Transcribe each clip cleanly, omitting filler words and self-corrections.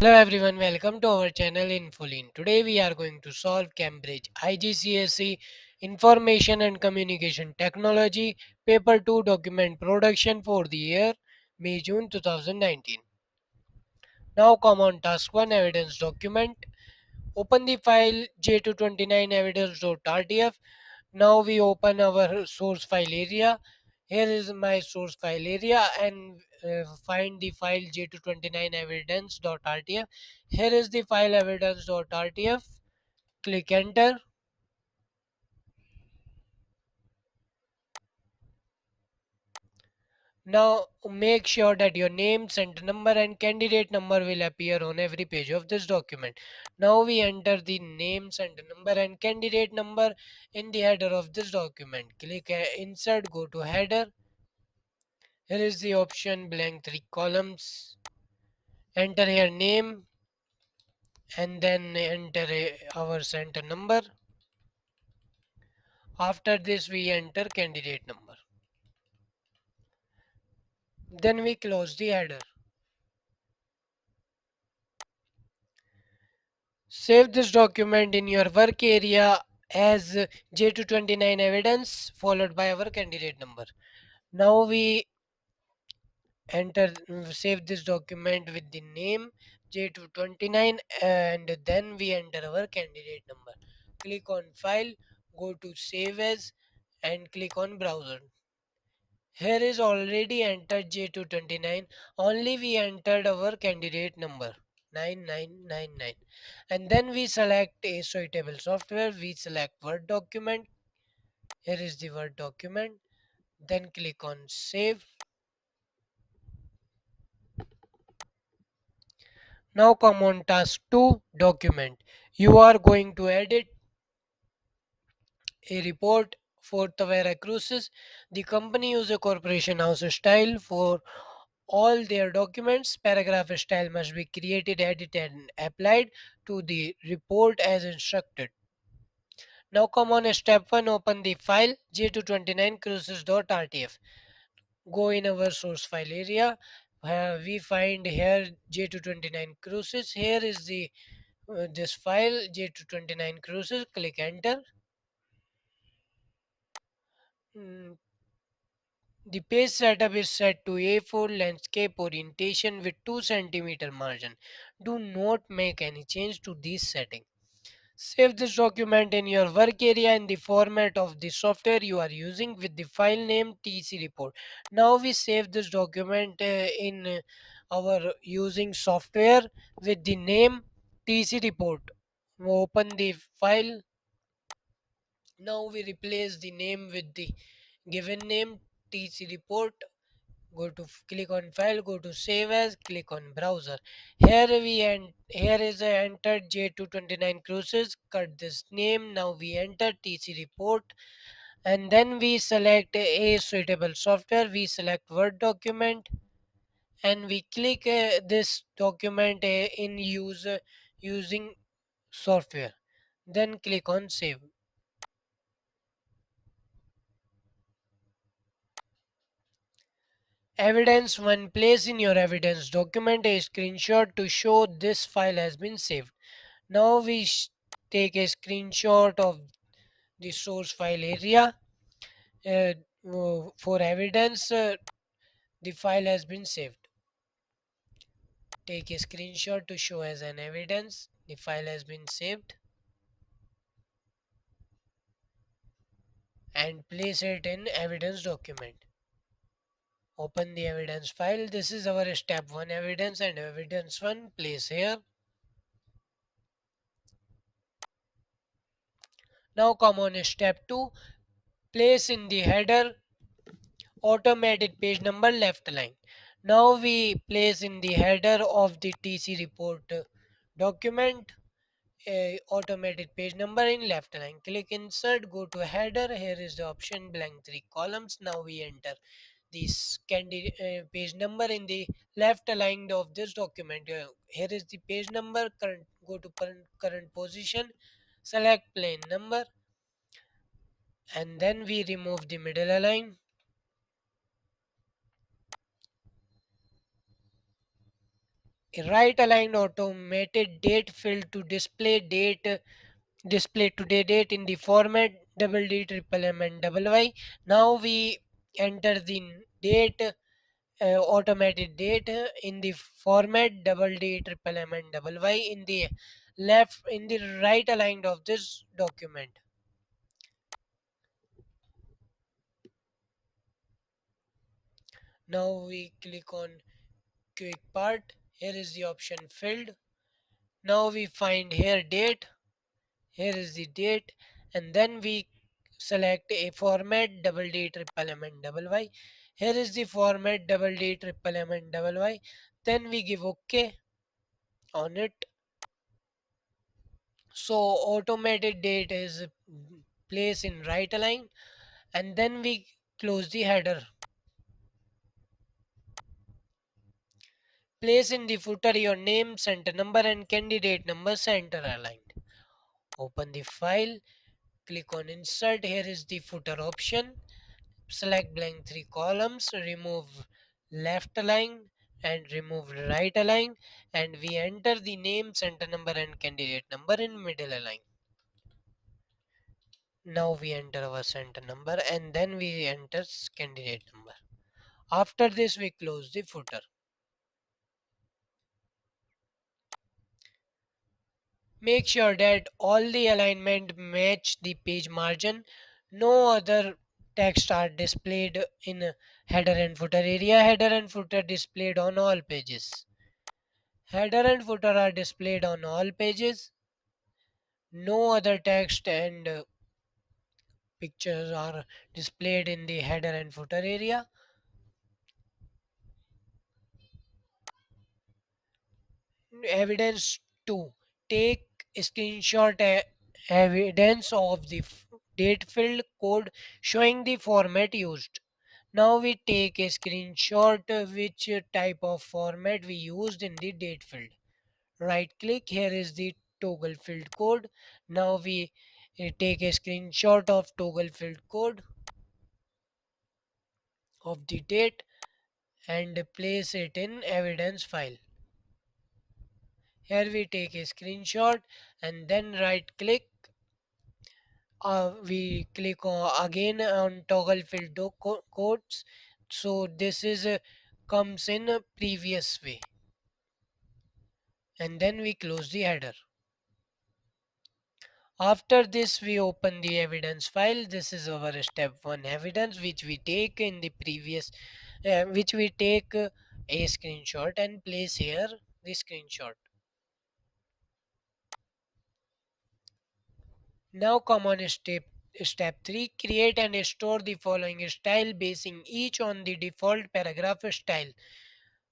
Hello everyone, welcome to our channel Infolin. Today we are going to solve Cambridge IGCSE Information and Communication Technology Paper 2 document production for the year May-June 2019. Now come on task 1 evidence document. Open the file J229 evidence.rtf. Now we open our source file area. Here is my source file area and find the file j229 evidence.rtf. Here is the file evidence.rtf. Click enter. Now make sure that your name, center number and candidate number will appear on every page of this document. Now we enter the name, center number and candidate number in the header of this document. Click insert, go to header. Here is the option blank 3 columns. Enter here name and then enter our center number. After this we enter candidate number. Then we close the header. Save this document in your work area as J229 evidence followed by our candidate number. Now we save this document with the name J229 and then we enter our candidate number. Click on file, go to save as and click on browser. Here is already entered J229, only we entered our candidate number 9999 and then we select a suitable software. We select Word document. Here is the Word document. Then click on save. Now come on task 2 document. You are going to edit a report for Tavera Cruises. The company use a corporation house style for all their documents. Paragraph style must be created, edited, and applied to the report as instructed. Now come on step 1, open the file j229cruises.rtf. Go in our source file area. We find here j229 cruises. Here is the this file j229 cruises. Click enter. Mm, The page setup is set to A4 landscape orientation with 2 centimeter margin. Do not make any change to this setting. Save this document in your work area in the format of the software you are using with the file name TC report. Now we save this document in our using software with the name TC report. Open the file. Now we replace the name with the given name TC report. Go to click on file, go to save as, click on browser. Here is a entered J229 cruises. Cut this name. Now we enter TC report and then we select a suitable software. We select Word document and we click this document in use using software. Then click on save. Evidence 1, place in your evidence document a screenshot to show this file has been saved. Now we take a screenshot of the source file area. For evidence, the file has been saved. Take a screenshot to show as an evidence the file has been saved and place it in evidence document. Open the evidence file. This is our step 1 evidence and evidence 1 place here. Now come on step 2, place in the header automated page number left line. Now we place in the header of the TC report document a automated page number in left line. Click insert, go to header. Here is the option blank 3 columns. Now we enter this page number in the left line of this document. Here is the page number. Go to current position. Select plain number and then we remove the middle align. right aligned automated date field to display today date in the format double D triple M and double Y. Now we enter the date automated date in the format double D triple M and double Y in the right aligned of this document. Now we click on quick part. Here is the option filled. Now we find here date. Here is the date, and then we select a format double D triple M and double Y. Here is the format double D triple M and double Y. Then we give OK on it. So automated date is placed in right align, and then we close the header. Place in the footer your name, center number, and candidate number center aligned. Open the file, click on insert. Here is the footer option. Select blank three columns, remove left align and remove right align, and we enter the name, center number, and candidate number in middle align. Now we enter our center number and then we enter candidate number. After this, we close the footer. Make sure that all the alignment match the page margin. No other text are displayed in header and footer area. Header and footer displayed on all pages. Header and footer are displayed on all pages. No other text and pictures are displayed in the header and footer area. Evidence 2. Take screenshot evidence of the date field code showing the format used. Now we take a screenshot which type of format we used in the date field. Right click, here is the toggle field code. Now we take a screenshot of toggle field code of the date and place it in evidence file. Here we take a screenshot and then right click. We click again on toggle field codes. So this is comes in a previous way, and then we close the header. After this, we open the evidence file. This is our step 1 evidence which we take in the previous, which we take a screenshot and place here the screenshot. Now come on step 3. Create and store the following style basing each on the default paragraph style.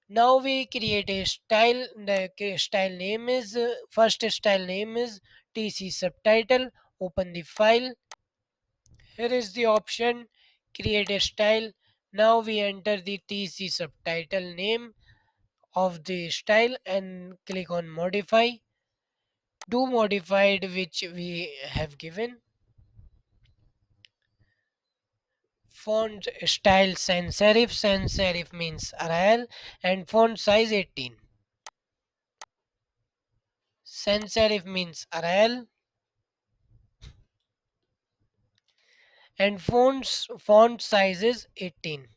Now we create a style. The style name is first style name is TC subtitle. Open the file. Here is the option create a style. Now we enter the TC subtitle name of the style and click on modify. Do modified which we have given. Font style sans serif means Arial and font size 18. Sans serif means Arial and font size is 18.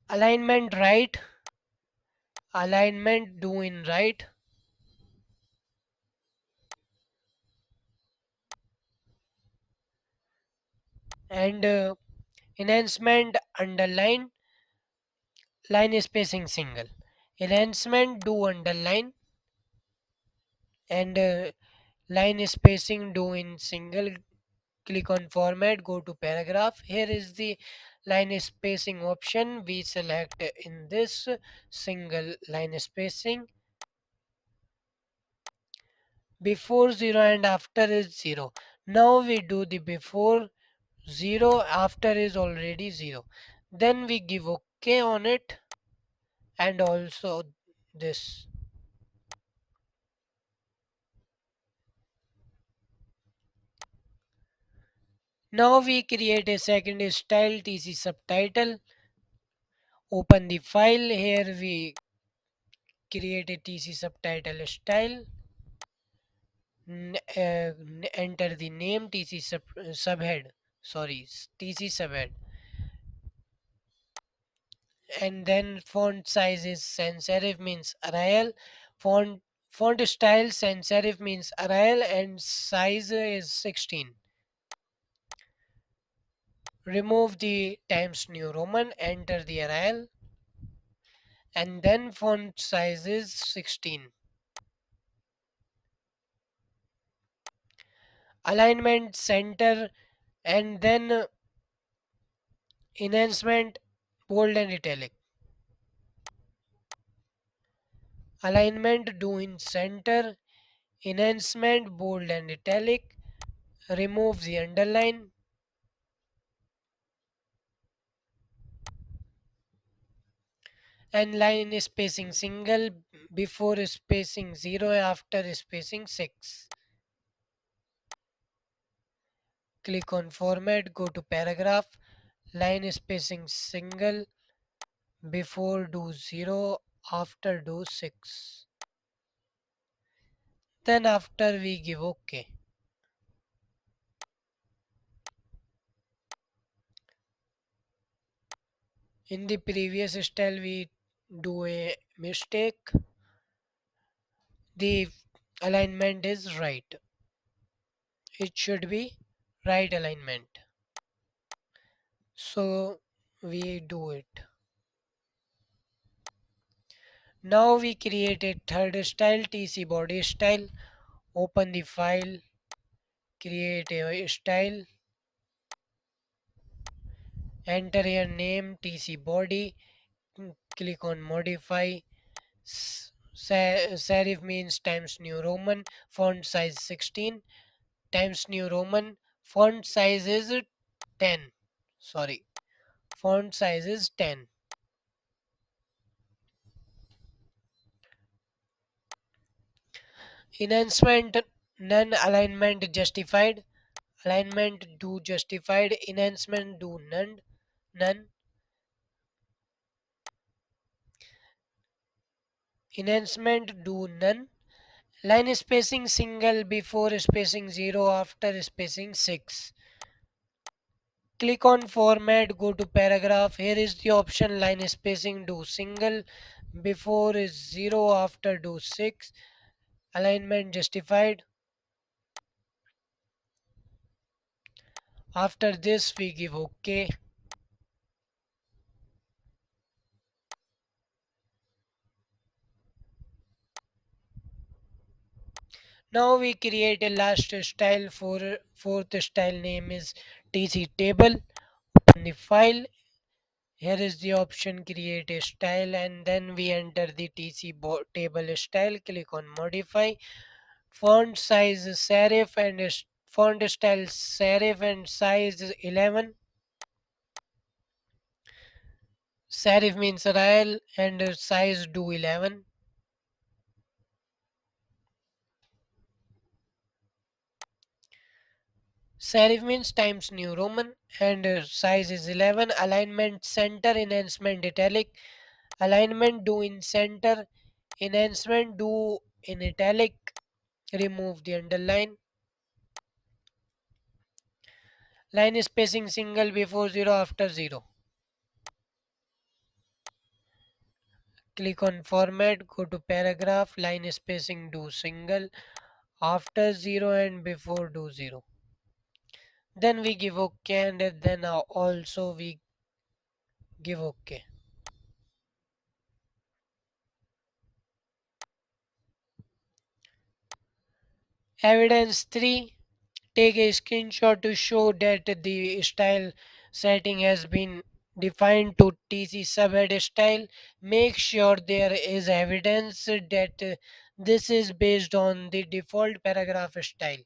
Alignment right, alignment do in right, and enhancement underline, line spacing single. Enhancement do underline and line spacing do in single. Click on format, go to paragraph. Here is the line spacing option. We select in this single line spacing. Before 0 and after is 0. Now we do the before 0, after is already 0. Then we give OK on it and also this. Now we create a second style TC subtitle. Open the file. Here we create a TC subtitle style. Enter the name TC subhead. Sorry, TC subhead. And then font size is sans serif means Arial. Font style sans serif means Arial and size is 16. Remove the Times New Roman, enter the Arial, and then font size is 16. Alignment center, and then enhancement bold and italic. Alignment do in center, enhancement bold and italic. Remove the underline. And line spacing single before spacing 0 after spacing 6. Click on format, go to paragraph, line spacing single before do 0 after do 6. Then after we give OK. In the previous style we do a mistake. The alignment is right. It should be right alignment. So we do it. Now we create a third style, TC body style. Open the file, create a style, enter your name TC body, click on modify. Serif means Times New Roman, font size 16, Times New Roman, font size is 10. Sorry, font size is 10. Enhancement none, alignment justified. Alignment do justified, enhancement do none. Enhancement do none. Line spacing single before spacing 0 after spacing 6. Click on format, go to paragraph. Here is the option line spacing do single before is 0 after do 6. Alignment justified. After this we give OK. Now we create a last style for fourth style name is TC table. Open the file. Here is the option create a style and then we enter the TC table style. Click on modify. Font size is serif and font style serif and size is 11. Serif means Arial and size do 11. Serif means Times New Roman and size is 11. Alignment center, enhancement italic. Alignment do in center, enhancement do in italic. Remove the underline. Line spacing single before 0 after 0. Click on format, go to paragraph, line spacing do single, after 0 and before do 0. Then we give OK and then also we give OK. Evidence 3. Take a screenshot to show that the style setting has been defined to TC subhead style. Make sure there is evidence that this is based on the default paragraph style.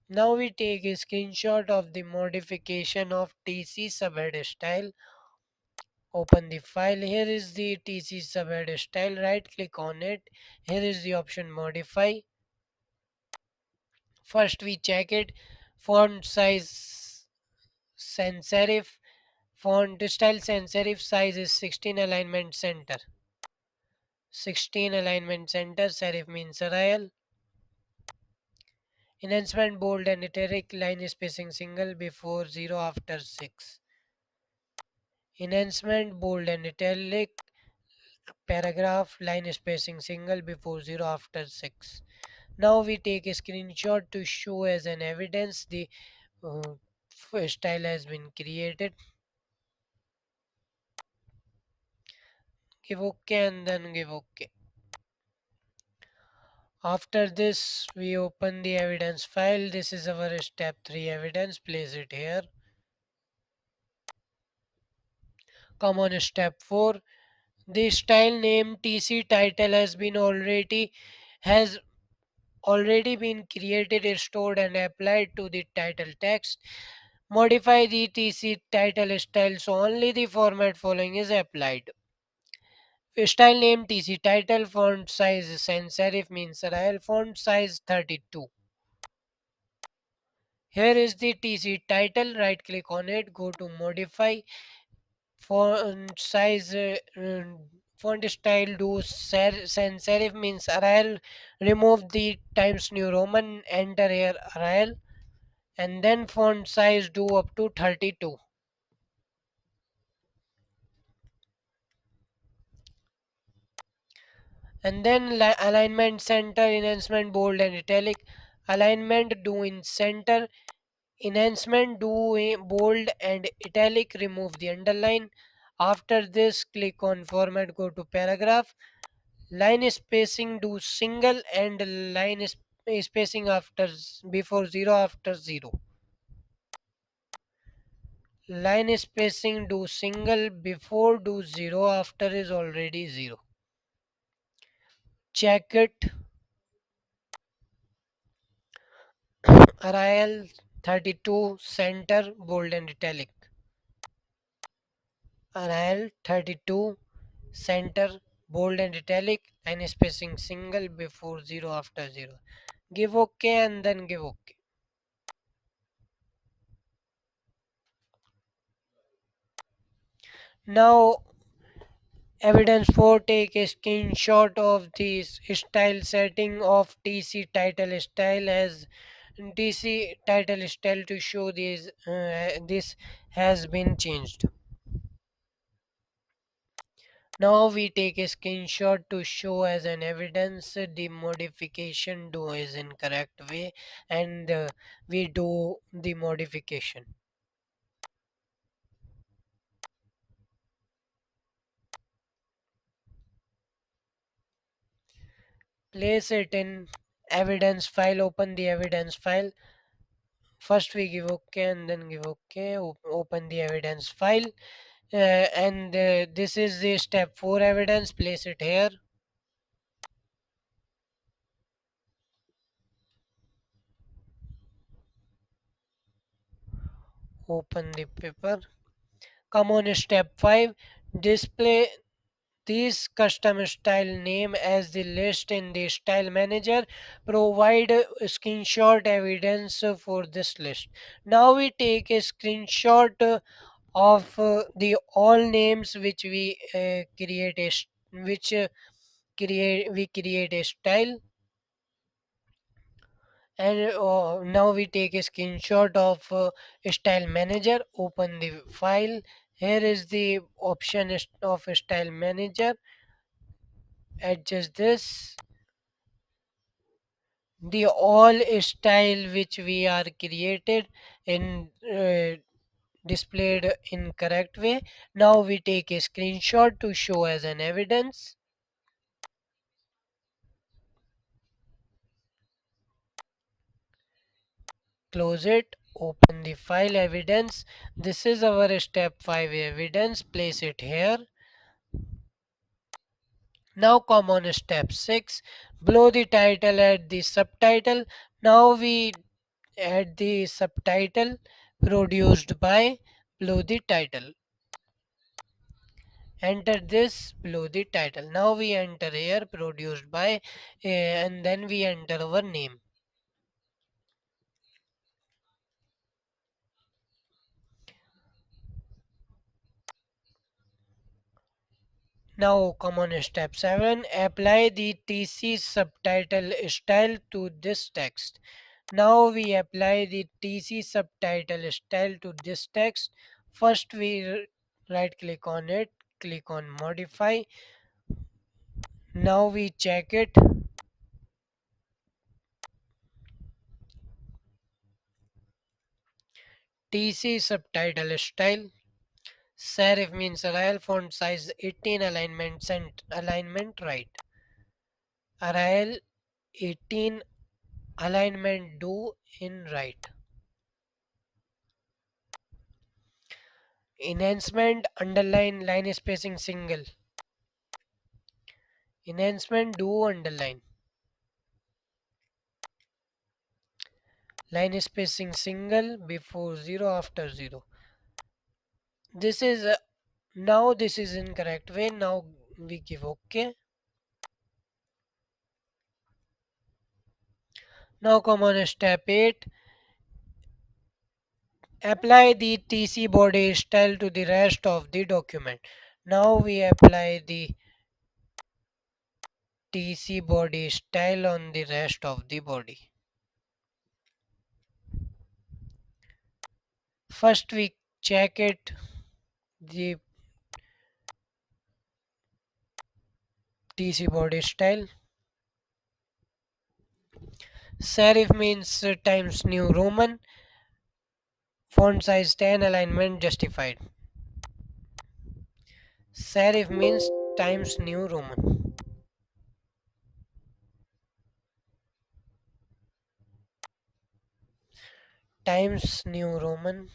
Now we take a screenshot of the modification of TC subhead style. Open the file. Here is the TC subhead style. Right click on it. Here is the option modify. First we check it. Font size sans serif. Font style sans serif size is 16 alignment center. 16 alignment center, serif means Arial. Enhancement bold and italic, line spacing single before 0 after 6. Enhancement bold and italic, paragraph, line spacing single before 0 after 6. Now we take a screenshot to show as an evidence the uh, style has been created. Give OK and then give OK. After this, we open the evidence file. This is our step 3 evidence. Place it here. Come on, step 4. The style name TC title has already been created, stored and applied to the title text. Modify the TC title style so only the format following is applied. Style name TC title, font size sans serif means Arial, font size 32. Here is the TC title. Right click on it. Go to modify font size, font style. Do sans serif means Arial. Remove the Times New Roman. Enter here Arial, and then font size do up to 32. And then alignment center, enhancement bold and italic. Alignment do in center, enhancement do bold and italic, remove the underline. After this, click on format, go to paragraph. Line spacing do single and line spacing after before 0 after 0. Line spacing do single before do 0 after is already 0. Check it. Arial 32 center bold and italic. Arial 32 center bold and italic, and spacing single before 0 after 0. Give OK and then give OK. Now evidence 4, take a screenshot of the style setting of TC title style as TC title style to show this has been changed. Now we take a screenshot to show as an evidence the modification do is in correct way, and we do the modification. Place it in evidence file, open the evidence file. First we give OK and then give OK, open the evidence file, and this is the step 4 evidence, place it here. Open the paper. Come on, step 5, display these custom style name as the list in the style manager. Provide a screenshot evidence for this list. Now we take a screenshot of the all names which we create a which create we create a style, and now we take a screenshot of style manager. Open the file. Here is the option of style manager. Adjust this. The all style which we are created in displayed in correct way. Now we take a screenshot to show as an evidence. Close it. Open the file evidence. This is our step 5 evidence. Place it here. Now come on step 6. Below the title, add the subtitle. Now we add the subtitle produced by below the title. Enter this below the title. Now we enter here produced by, and then we enter our name. Now come on step 7. Apply the TC subtitle style to this text. Now we apply the TC subtitle style to this text. First we right click on it, click on modify. Now we check it. TC subtitle style. Serif means Arial font size 18 alignment right. Arial 18 alignment do in right. Enhancement underline line spacing single. Enhancement do underline line spacing single before 0 after 0. This is now this is incorrect way. Now we give OK. Now come on step 8. Apply the TC body style to the rest of the document. Now we apply the TC body style on the rest of the body. First we check it the TC body style. Serif means Times New Roman. Font size 10 alignment justified. Serif means Times New Roman. Times New Roman.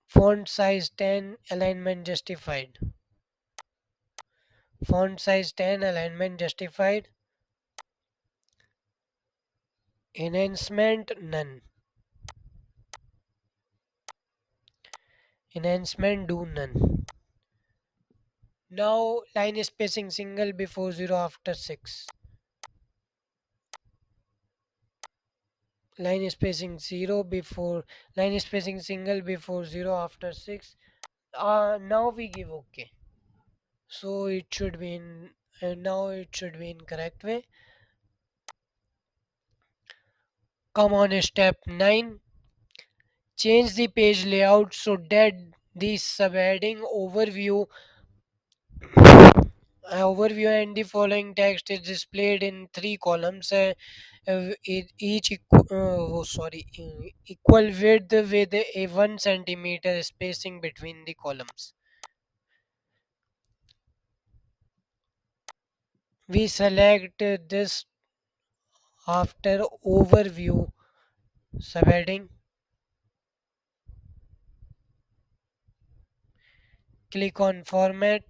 Font size 10 alignment justified. Font size 10 alignment justified. Enhancement none. Enhancement do none. Now line spacing single before 0 after 6. Line spacing 0 before line spacing single before 0 after 6. Now we give OK. So it should be in now it should be in correct way. Come on step 9. Change the page layout so that the subheading overview and the following text is displayed in three columns, each equal width with a 1 centimeter spacing between the columns. We select this after overview subheading. Click on format.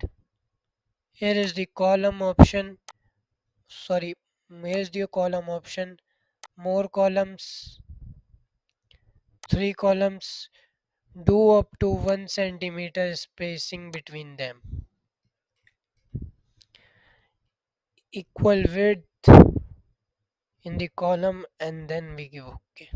Here is the column option. Sorry, here's the column option. More columns, three columns. Do up to 1 centimeter spacing between them. Equal width in the column and then we give OK.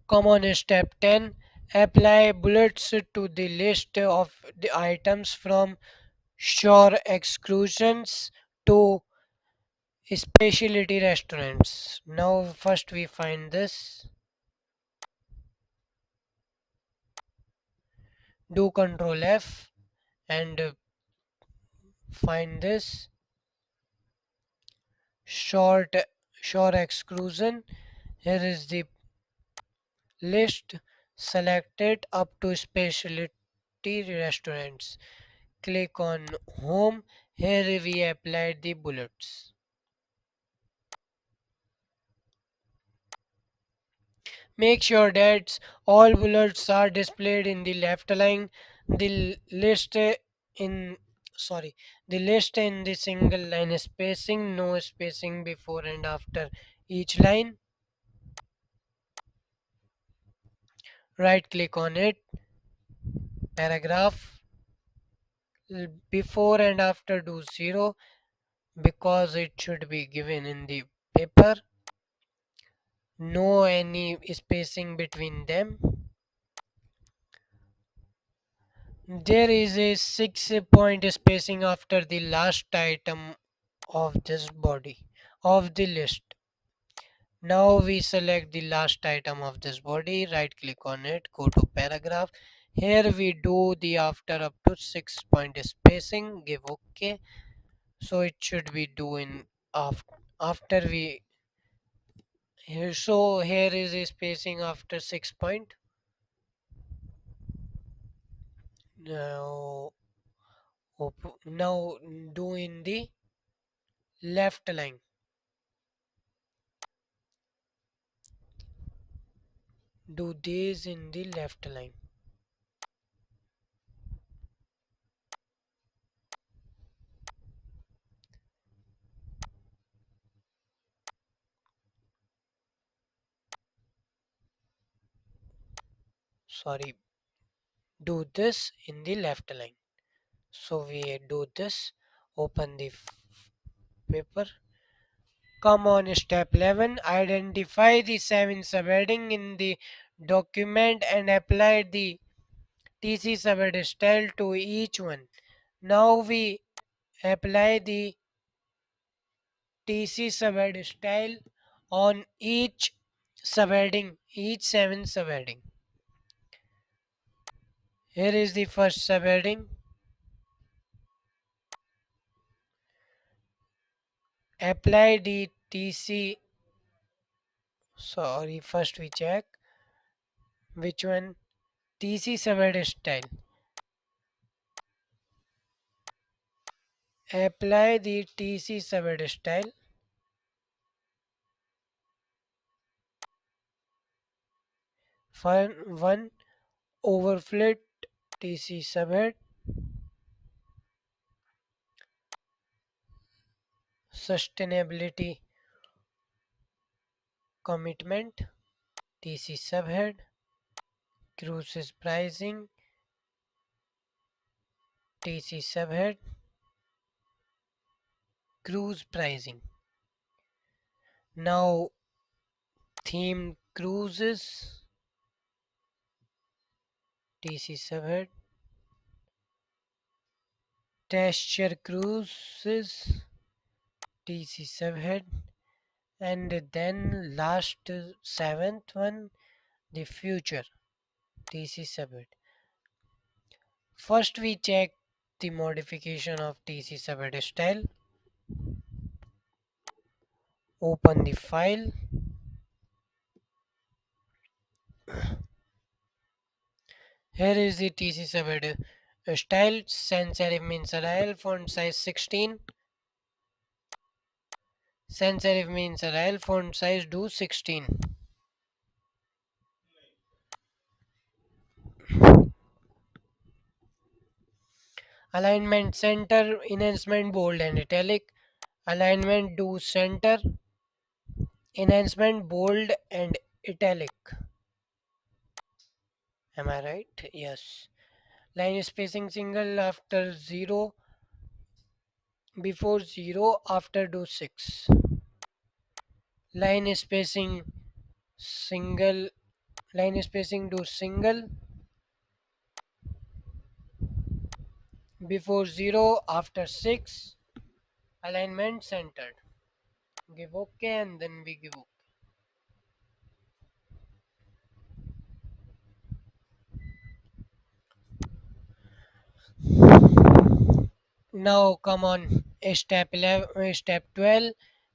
Come on step 10. Apply bullets to the list of the items from shore exclusions to specialty restaurants. Now first we find this. Do Control F and find this short shore exclusion. Here is the list. Select it up to specialty restaurants. Click on home. Here we applied the bullets. Make sure that all bullets are displayed in the left line. The list in sorry the list in the single line spacing, no spacing before and after each line. Right click on it, paragraph, before and after do 0, because it should be given in the paper, no any spacing between them. There is a 6 point spacing after the last item of this body of the list. Now we select the last item of this body, right click on it, go to paragraph. Here we do the after up to 6 point spacing, give OK. So it should be doing after we here. So here is a spacing after 6 point. Now, now do in the left line. Do this in the left line. Sorry, do this in the left line. So we do this, open the paper. Come on, step 11. Identify the 7 subheading in the document and apply the TC subhead style to each one. Now we apply the TC subhead style on each subheading, each 7 subheading. Here is the first subheading. Apply the TC. Sorry, first we check which one. TC subhead style. Apply the TC subhead style. One overflit TC subhead. Sustainability commitment TC subhead. Cruises pricing TC subhead. Cruise pricing. Now theme cruises TC subhead. Texture cruises TC subhead. And then last seventh one, the future TC subhead. First we check the modification of TC subhead style. Open the file. Here is the TC subhead style. Sans serif means Arial, font size 16. Sans serif means Arial, font size do 16. Alignment center, enhancement bold and italic. Alignment do center, enhancement bold and italic. Am I right? Yes. Line spacing single after 0, before 0, after do 6. Line spacing single, line spacing do single, before 0, after 6. Alignment centered. Give OK and then we give OK. Now come on, step 11, step 12.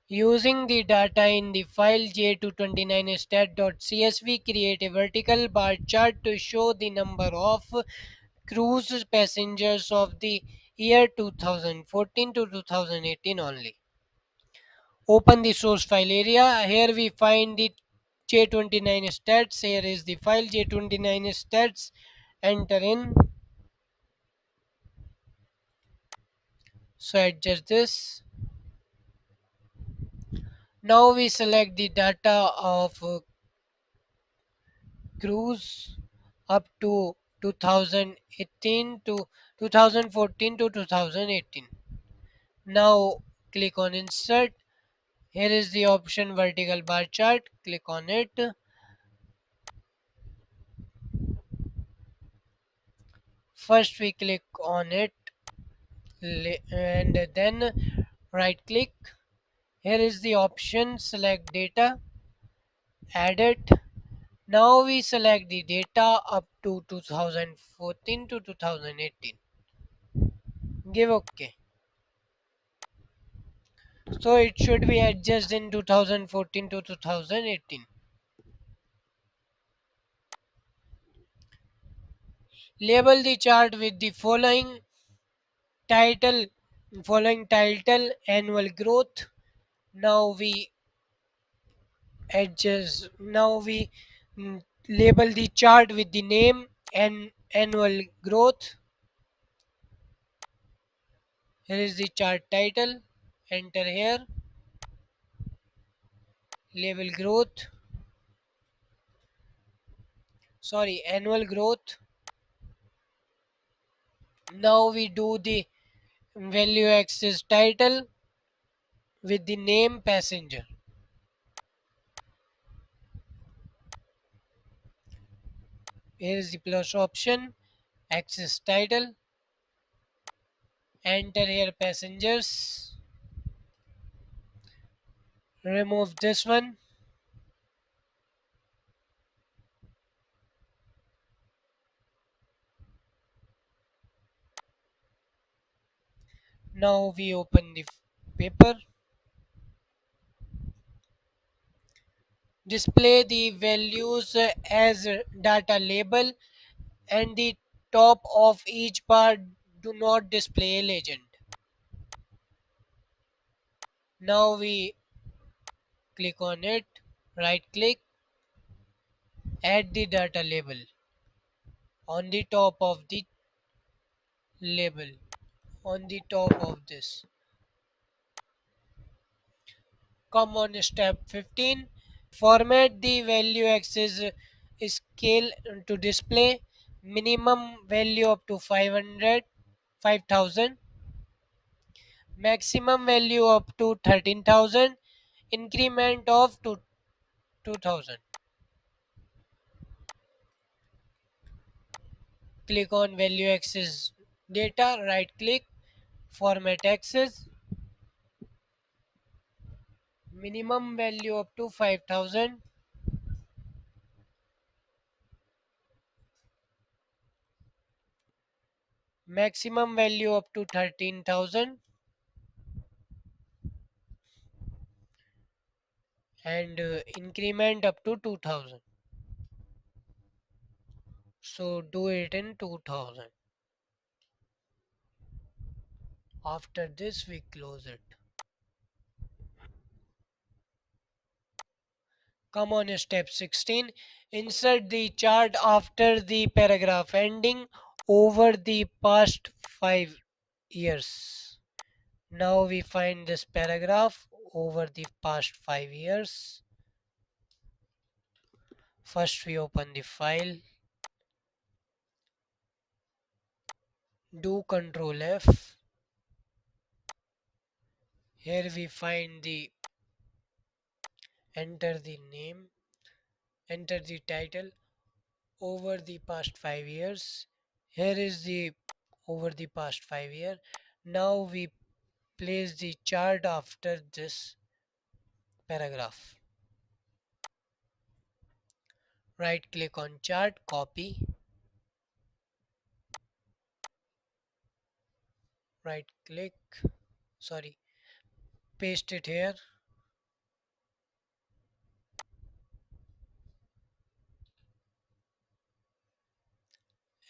Using the data in the file j229stat.csv, create a vertical bar chart to show the number of cruise passengers of the year 2014 to 2018 only. Open the source file area. Here we find the J29 stats. Here is the file J29 stats. Enter in. So adjust this. Now we select the data of cruise up to 2018 to 2014 to 2018. Now Click on insert. Here is the option vertical bar chart. Click on it. First we click on it and then right click. Here is the option select data, add it. Now we select the data up to 2014 to 2018. Give OK. So it should be adjusted in 2014 to 2018. Label the chart with the title following title annual growth. Now we now we label the chart with the name and annual growth. Here is the chart title. Enter here. Label growth. Sorry, annual growth. Now we do the value axis title with the name passenger. Here is the plus option. Axis title. Enter here passengers. Remove this one. Now we open the paper. Display the values as data label and the top of each bar do not display a legend. Now we click on it, right click, add the data label on the top of the label on the top of this. Come on step 15. Format the value axis scale to display minimum value up to 500, 5000, maximum value up to 13,000, increment of to 2000. Click on value axis data, right click, format axis, minimum value up to 5000, maximum value up to 13,000, and increment up to 2000. So do it in 2000. After this we close it. Come on step 16. Insert the chart after the paragraph ending over the past 5 years. Now we find this paragraph over the past 5 years. First we open the file. Do Control F. Here we find the enter the name, enter the title over the past 5 years. Here is the over the past 5 year. Now we place the chart after this paragraph. Right click on chart, copy, right click, sorry, paste it here,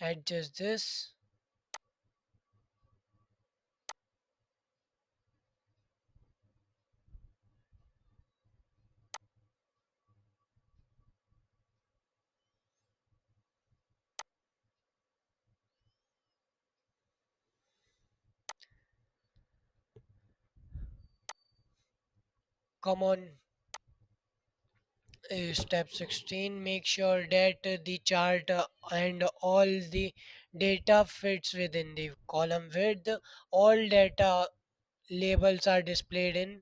adjust this. Come on, step 16, make sure that the chart and all the data fits within the column width. All data labels are displayed in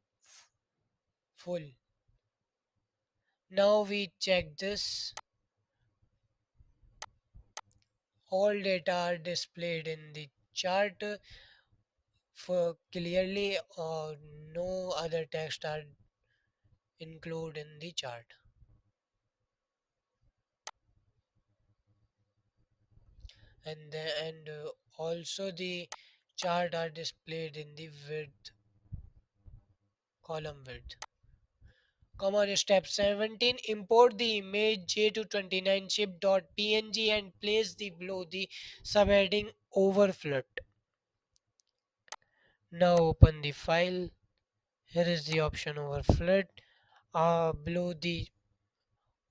full. Now we check this. All data are displayed in the chart for clearly, or no other text are included in the chart. And also the chart are displayed in the width, column width. Come on, step 17. Import the image J229 ship.png and place the below the subheading overflow. Now open the file. Here is the option overflow. Below the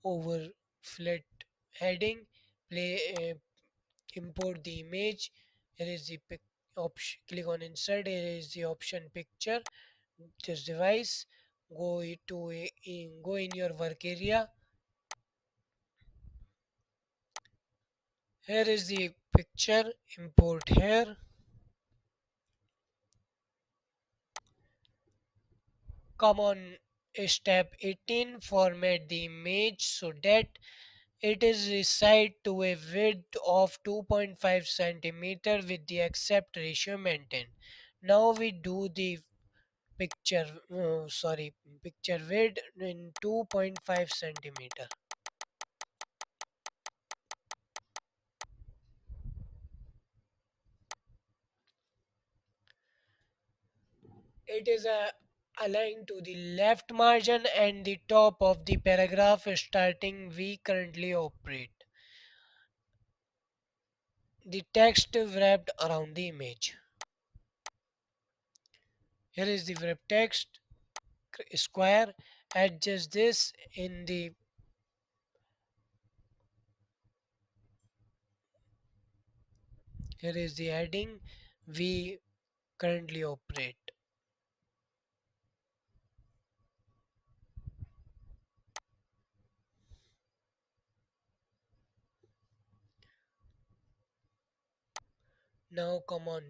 overflow heading, play import the image. Here is the option. Click on insert. Here is the option picture. This device. Go in your work area. Here is the picture. Import here. Come on, step 18. Format the image so that it is resized to a width of 2.5 centimeter with the accept ratio maintained. Now we do the picture width in 2.5 centimeter. It is aligned to the left margin and the top of the paragraph starting we currently operate. The text wrapped around the image. Here is the wrap text square. Adjust this in the here is the heading we currently operate. Now come on.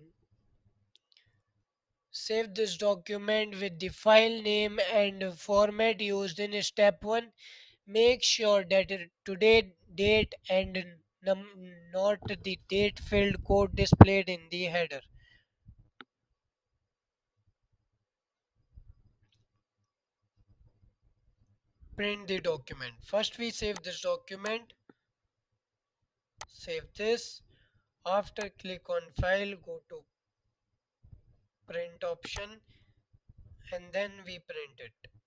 Save this document with the file name and format used in step 1. Make sure that today date and not the date filled code displayed in the header. Print the document. First we save this document. Save this. After click on file, go to print option and then we print it.